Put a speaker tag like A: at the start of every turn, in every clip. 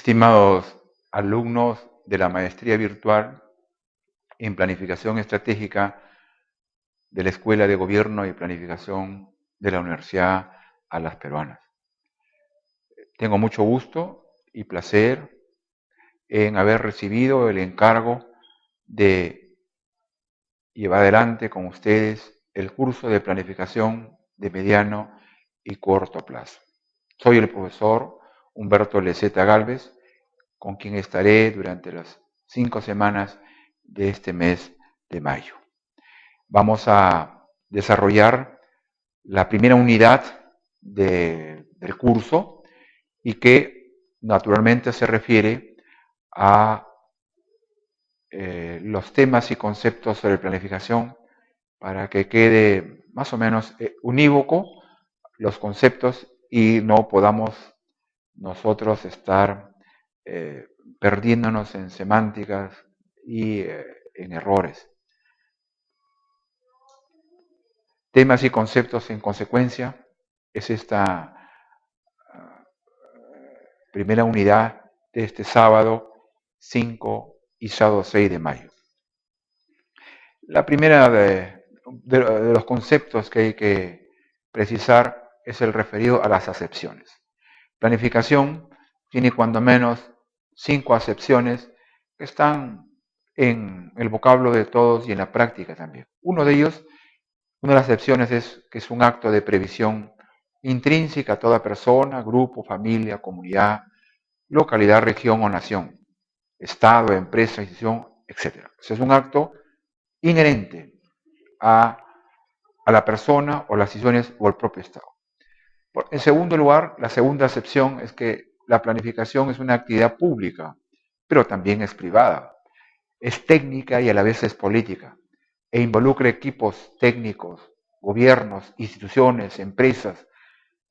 A: Estimados alumnos de la Maestría Virtual en Planificación Estratégica de la Escuela de Gobierno y Planificación de la Universidad Alas Peruanas. Tengo mucho gusto y placer en haber recibido el encargo de llevar adelante con ustedes el curso de planificación de mediano y corto plazo. Soy el profesor Humberto Leceta Gálvez, con quien estaré durante las 5 semanas de este mes de mayo. Vamos a desarrollar la primera unidad del curso y que naturalmente se refiere a los temas y conceptos sobre planificación para que quede más o menos unívoco los conceptos y no podamos nosotros estar perdiéndonos en semánticas y en errores. Temas y conceptos en consecuencia es esta primera unidad de este sábado 5 y sábado 6 de mayo. La primera de los conceptos que hay que precisar es el referido a las acepciones. Planificación tiene cuando menos 5 acepciones que están en el vocablo de todos y en la práctica también. Una de las acepciones es que es un acto de previsión intrínseca a toda persona, grupo, familia, comunidad, localidad, región o nación, estado, empresa, institución, etc. Es un acto inherente a la persona o las instituciones o el propio estado. En segundo lugar, la segunda acepción es que la planificación es una actividad pública, pero también es privada. Es técnica y a la vez es política, e involucra equipos técnicos, gobiernos, instituciones, empresas,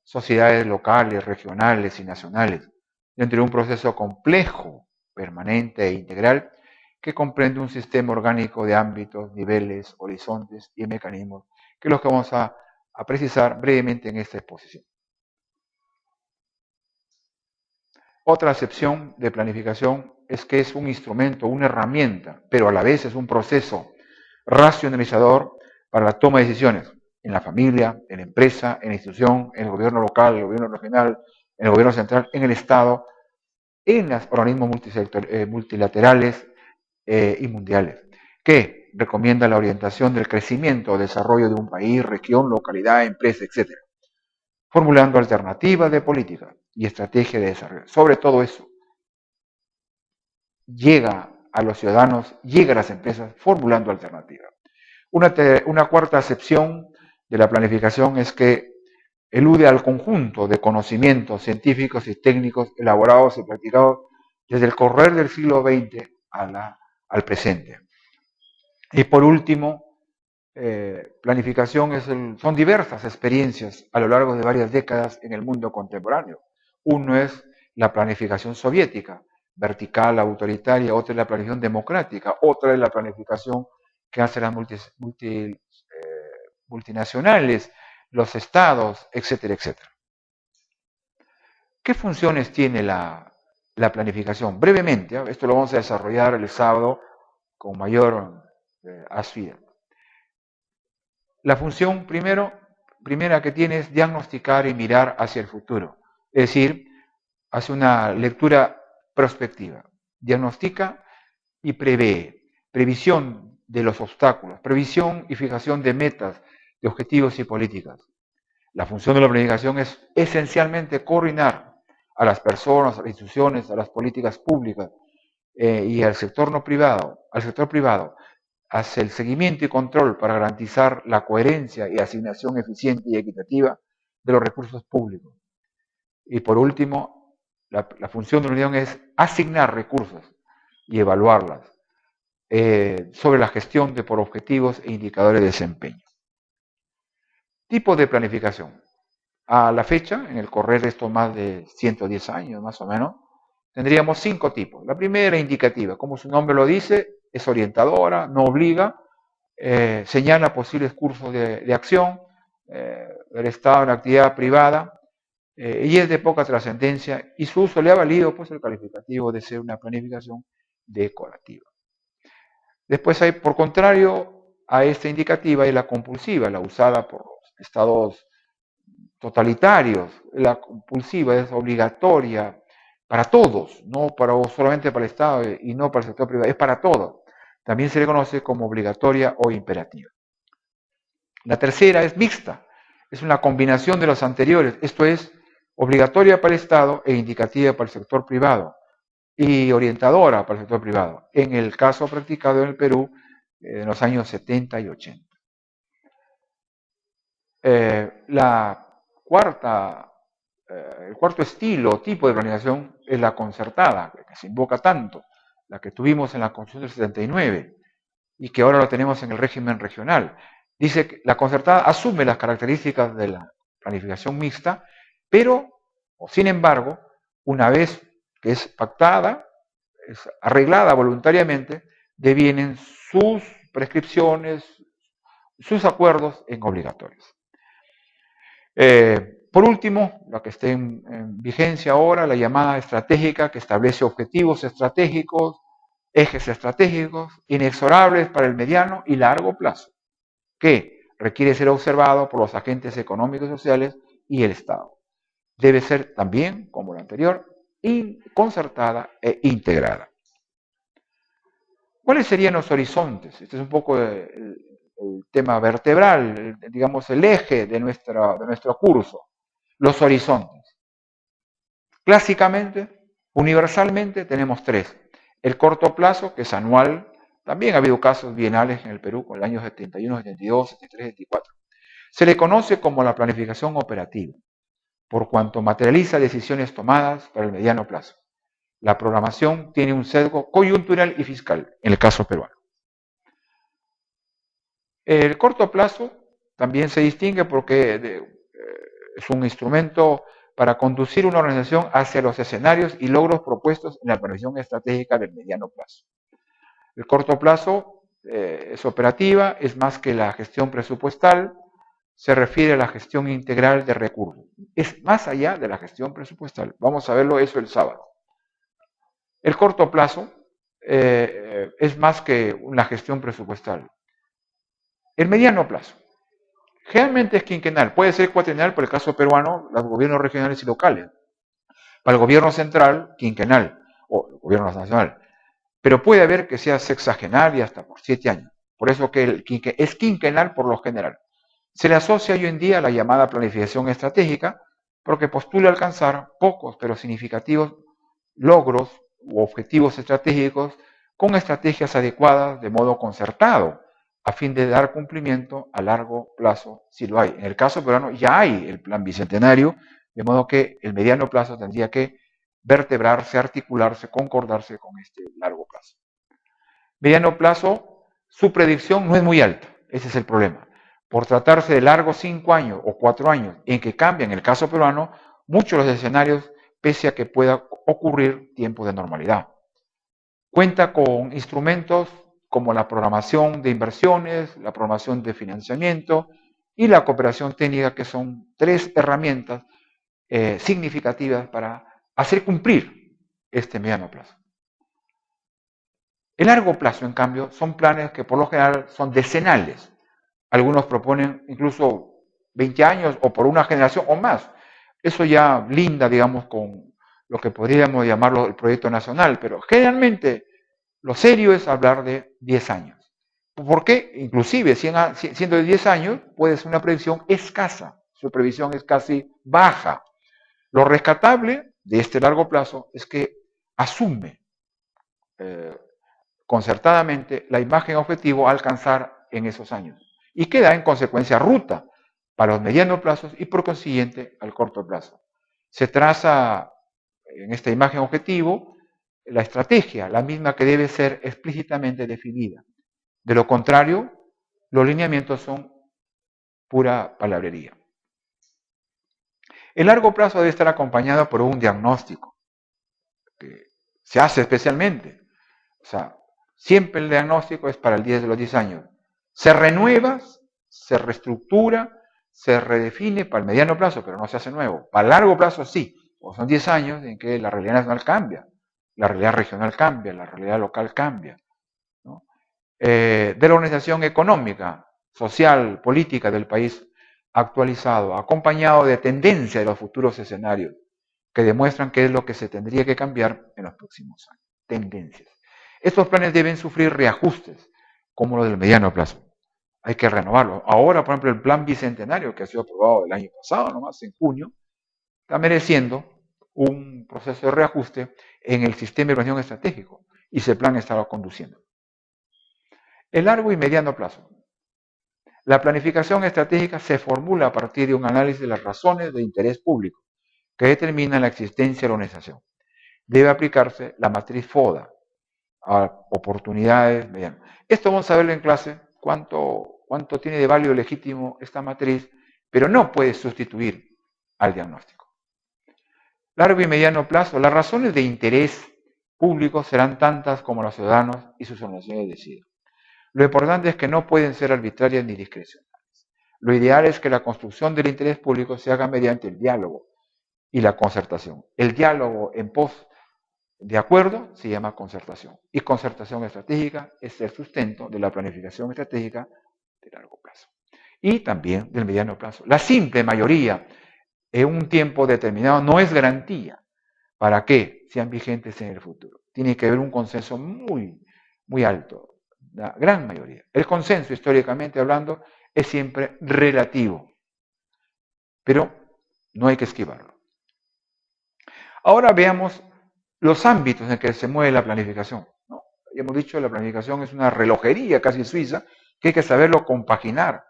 A: sociedades locales, regionales y nacionales, dentro de un proceso complejo, permanente e integral que comprende un sistema orgánico de ámbitos, niveles, horizontes y mecanismos, que es lo que vamos a precisar brevemente en esta exposición. Otra acepción de planificación es que es un instrumento, una herramienta, pero a la vez es un proceso racionalizador para la toma de decisiones en la familia, en la empresa, en la institución, en el gobierno local, en el gobierno regional, en el gobierno central, en el Estado, en los organismos multilaterales y mundiales, que recomienda la orientación del crecimiento o desarrollo de un país, región, localidad, empresa, etc., formulando alternativas de política y estrategia de desarrollo. Sobre todo eso, llega a los ciudadanos, llega a las empresas formulando alternativas. Una cuarta acepción de la planificación es que elude al conjunto de conocimientos científicos y técnicos elaborados y practicados desde el correr del siglo XX al presente. Y por último, planificación son diversas experiencias a lo largo de varias décadas en el mundo contemporáneo. Uno es la planificación soviética, vertical, autoritaria; otra es la planificación democrática; otra es la planificación que hacen las multinacionales, los estados, etcétera, etcétera. ¿Qué funciones tiene la planificación? Brevemente, esto lo vamos a desarrollar el sábado con mayor asiduidad. La función primera que tiene es diagnosticar y mirar hacia el futuro, es decir, hace una lectura prospectiva, diagnostica y prevé, previsión de los obstáculos, previsión y fijación de metas, de objetivos y políticas. La función de la planificación es esencialmente coordinar a las personas, a las instituciones, a las políticas públicas y al sector privado, hace el seguimiento y control para garantizar la coherencia y asignación eficiente y equitativa de los recursos públicos. Y por último, la función de la Unión es asignar recursos y evaluarlas sobre la gestión por objetivos e indicadores de desempeño. Tipo de planificación. A la fecha, en el correr de estos más de 110 años más o menos, tendríamos 5 tipos. La primera, indicativa, como su nombre lo dice, es orientadora, no obliga, señala posibles cursos de acción del Estado en la actividad privada y es de poca trascendencia, y su uso le ha valido pues el calificativo de ser una planificación decorativa. Después hay, por contrario, a esta indicativa hay la compulsiva, la usada por los estados totalitarios. La compulsiva es obligatoria para todos, no solamente para el Estado y no para el sector privado, es para todos. También se le conoce como obligatoria o imperativa. La tercera es mixta, es una combinación de los anteriores, esto es, obligatoria para el Estado e indicativa para el sector privado y orientadora para el sector privado, en el caso practicado en el Perú en los años 70 y 80. El cuarto estilo, tipo de planificación es la concertada, la que se invoca tanto, la que tuvimos en la Constitución del 79 y que ahora lo tenemos en el régimen regional. Dice que la concertada asume las características de la planificación mixta, pero, o sin embargo, una vez que es pactada, es arreglada voluntariamente, devienen sus prescripciones, sus acuerdos en obligatorios. Por último, la que esté en vigencia ahora, la llamada estratégica, que establece objetivos estratégicos, ejes estratégicos, inexorables para el mediano y largo plazo, que requiere ser observado por los agentes económicos y sociales y el Estado. Debe ser también, como la anterior, concertada e integrada. ¿Cuáles serían los horizontes? Este es un poco el tema vertebral, digamos el eje de nuestro curso. Los horizontes. Clásicamente, universalmente, tenemos tres. El corto plazo, que es anual. También ha habido casos bienales en el Perú, con el año 71, 72, 73, 74. Se le conoce como la planificación operativa, por cuanto materializa decisiones tomadas para el mediano plazo. La programación tiene un sesgo coyuntural y fiscal, en el caso peruano. El corto plazo también se distingue porque es un instrumento para conducir una organización hacia los escenarios y logros propuestos en la planificación estratégica del mediano plazo. El corto plazo es operativa, es más que la gestión presupuestal, se refiere a la gestión integral de recursos. Es más allá de la gestión presupuestal. Vamos a verlo eso el sábado. El corto plazo es más que una gestión presupuestal. El mediano plazo. Generalmente es quinquenal, puede ser cuatrienal por el caso peruano, los gobiernos regionales y locales. Para el gobierno central, quinquenal, o el gobierno nacional. Pero puede haber que sea sexagenal y hasta por 7 años. Por eso que es quinquenal por lo general. Se le asocia hoy en día a la llamada planificación estratégica porque postula alcanzar pocos pero significativos logros u objetivos estratégicos con estrategias adecuadas de modo concertado a fin de dar cumplimiento a largo plazo si lo hay. En el caso peruano ya hay el plan bicentenario, de modo que el mediano plazo tendría que vertebrarse, articularse, concordarse con este largo plazo. Mediano plazo, su predicción no es muy alta, ese es el problema. Por tratarse de largos 5 años o 4 años en que cambian, en el caso peruano, muchos de los escenarios, pese a que pueda ocurrir tiempo de normalidad. Cuenta con instrumentos como la programación de inversiones, la programación de financiamiento y la cooperación técnica, que son 3 herramientas significativas para hacer cumplir este mediano plazo. El largo plazo, en cambio, son planes que por lo general son decenales. Algunos proponen incluso 20 años o por una generación o más. Eso ya linda, digamos, con lo que podríamos llamarlo el proyecto nacional, pero generalmente lo serio es hablar de 10 años. ¿Por qué? Inclusive, siendo de 10 años, puede ser una previsión escasa. Su previsión es casi baja. Lo rescatable de este largo plazo es que asume concertadamente la imagen objetivo a alcanzar en esos años y que da en consecuencia ruta para los medianos plazos y por consiguiente al corto plazo. Se traza en esta imagen objetivo la estrategia, la misma que debe ser explícitamente definida. De lo contrario, los lineamientos son pura palabrería. El largo plazo debe estar acompañado por un diagnóstico, que se hace especialmente. O sea, siempre el diagnóstico es para el 10 de los 10 años. Se renueva, se reestructura, se redefine para el mediano plazo, pero no se hace nuevo. Para el largo plazo sí, o son 10 años en que la realidad nacional cambia, la realidad regional cambia, la realidad local cambia, ¿no? De la organización económica, social, política del país actualizado, acompañado de tendencia de los futuros escenarios que demuestran qué es lo que se tendría que cambiar en los próximos años. Tendencias. Estos planes deben sufrir reajustes, como los del mediano plazo. Hay que renovarlo. Ahora, por ejemplo, el plan bicentenario que ha sido aprobado el año pasado, nomás en junio, está mereciendo un proceso de reajuste en el sistema de evaluación estratégico y ese plan está conduciendo. El largo y mediano plazo. La planificación estratégica se formula a partir de un análisis de las razones de interés público que determinan la existencia de la organización. Debe aplicarse la matriz FODA a oportunidades medianas. Esto vamos a verlo en clase, cuánto tiene de válido legítimo esta matriz, pero no puede sustituir al diagnóstico. Largo y mediano plazo, las razones de interés público serán tantas como los ciudadanos y sus organizaciones decidan. Lo importante es que no pueden ser arbitrarias ni discrecionales. Lo ideal es que la construcción del interés público se haga mediante el diálogo y la concertación. El diálogo en pos de acuerdo se llama concertación. Y concertación estratégica es el sustento de la planificación estratégica de largo plazo. Y también del mediano plazo. La simple mayoría en un tiempo determinado no es garantía para que sean vigentes en el futuro. Tiene que haber un consenso muy, muy alto, la gran mayoría. El consenso, históricamente hablando, es siempre relativo, pero no hay que esquivarlo. Ahora veamos los ámbitos en que se mueve la planificación, ¿no? Ya hemos dicho, la planificación es una relojería casi suiza que hay que saberlo compaginar.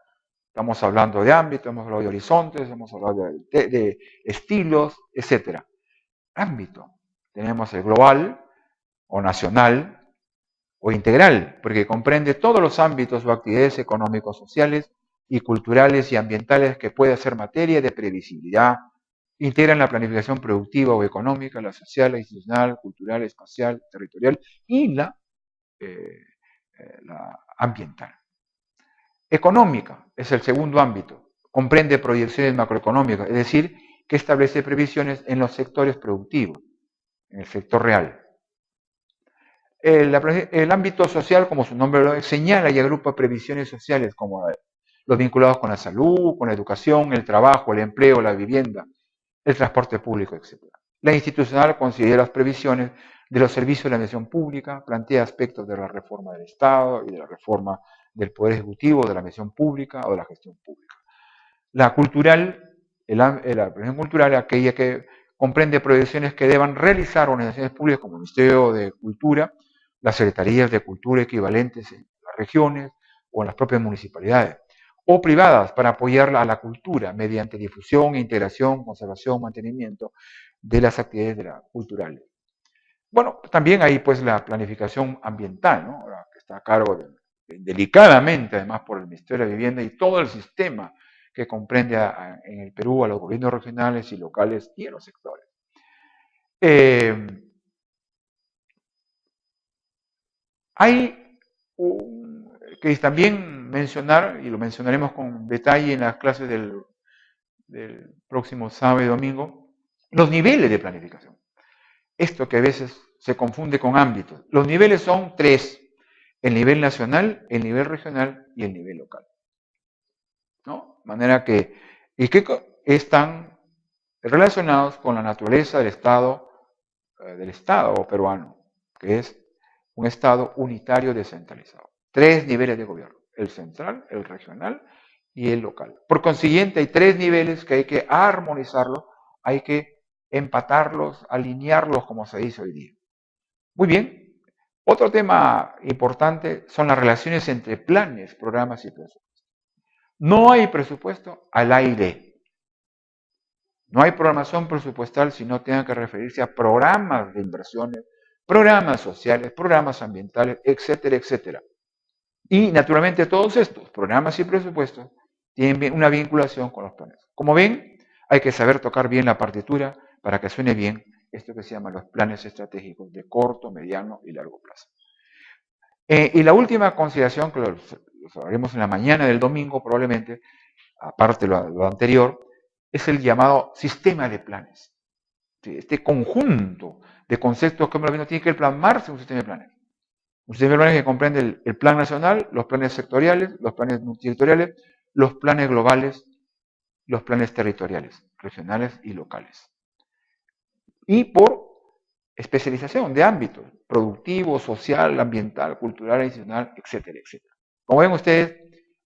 A: Estamos hablando de ámbitos, hemos hablado de horizontes, hemos hablado de estilos, etc. Ámbito. Tenemos el global o nacional o integral, porque comprende todos los ámbitos o actividades económicos, sociales y culturales y ambientales que puede ser materia de previsibilidad. Integran la planificación productiva o económica, la social, la institucional, cultural, espacial, territorial y la ambiental. Económica es el segundo ámbito. Comprende proyecciones macroeconómicas, es decir, que establece previsiones en los sectores productivos, en el sector real. El ámbito social, como su nombre lo señala, y agrupa previsiones sociales como los vinculados con la salud, con la educación, el trabajo, el empleo, la vivienda, el transporte público, etc. La institucional considera las previsiones de los servicios de la administración pública, plantea aspectos de la reforma del Estado y de la reforma del Poder Ejecutivo, de la administración pública o de la gestión pública. La cultural, la previsión cultural es aquella que comprende proyecciones que deban realizar organizaciones públicas como el Ministerio de Cultura, las secretarías de cultura equivalentes en las regiones o en las propias municipalidades, o privadas para apoyar a la cultura mediante difusión, integración, conservación, mantenimiento de las actividades culturales. Bueno, también hay pues la planificación ambiental, ¿no? Que está a cargo delicadamente además por el Ministerio de Vivienda y todo el sistema que comprende en el Perú a los gobiernos regionales y locales y a los sectores. Hay que también mencionar, y lo mencionaremos con detalle en las clases del próximo sábado y domingo, los niveles de planificación. Esto que a veces se confunde con ámbitos. Los niveles son tres: el nivel nacional, el nivel regional y el nivel local. ¿No? De manera que, y que están relacionados con la naturaleza del Estado peruano, que es un Estado unitario descentralizado. Tres niveles de gobierno: el central, el regional y el local. Por consiguiente, hay tres niveles que hay que armonizarlos, hay que empatarlos, alinearlos, como se dice hoy día. Muy bien. Otro tema importante son las relaciones entre planes, programas y presupuestos. No hay presupuesto al aire. No hay programación presupuestal si no tenga que referirse a programas de inversiones, programas sociales, programas ambientales, etcétera, etcétera. Y naturalmente todos estos programas y presupuestos tienen una vinculación con los planes. Como ven, hay que saber tocar bien la partitura para que suene bien esto que se llama los planes estratégicos de corto, mediano y largo plazo. Y la última consideración, que los haremos en la mañana del domingo probablemente, aparte de lo anterior, es el llamado sistema de planes. Este conjunto de conceptos que hemos visto tiene que plasmarse en un sistema de planes. Un sistema de planes que comprende el plan nacional, los planes sectoriales, los planes multisectoriales, los planes globales, los planes territoriales, regionales y locales. Y por especialización de ámbitos, productivo, social, ambiental, cultural, institucional, etcétera, etcétera. Como ven ustedes,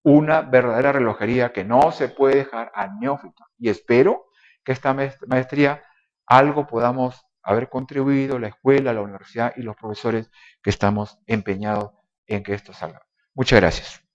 A: una verdadera relojería que no se puede dejar a neófitos. Y espero que esta maestría algo podamos haber contribuido, la escuela, la universidad y los profesores que estamos empeñados en que esto salga. Muchas gracias.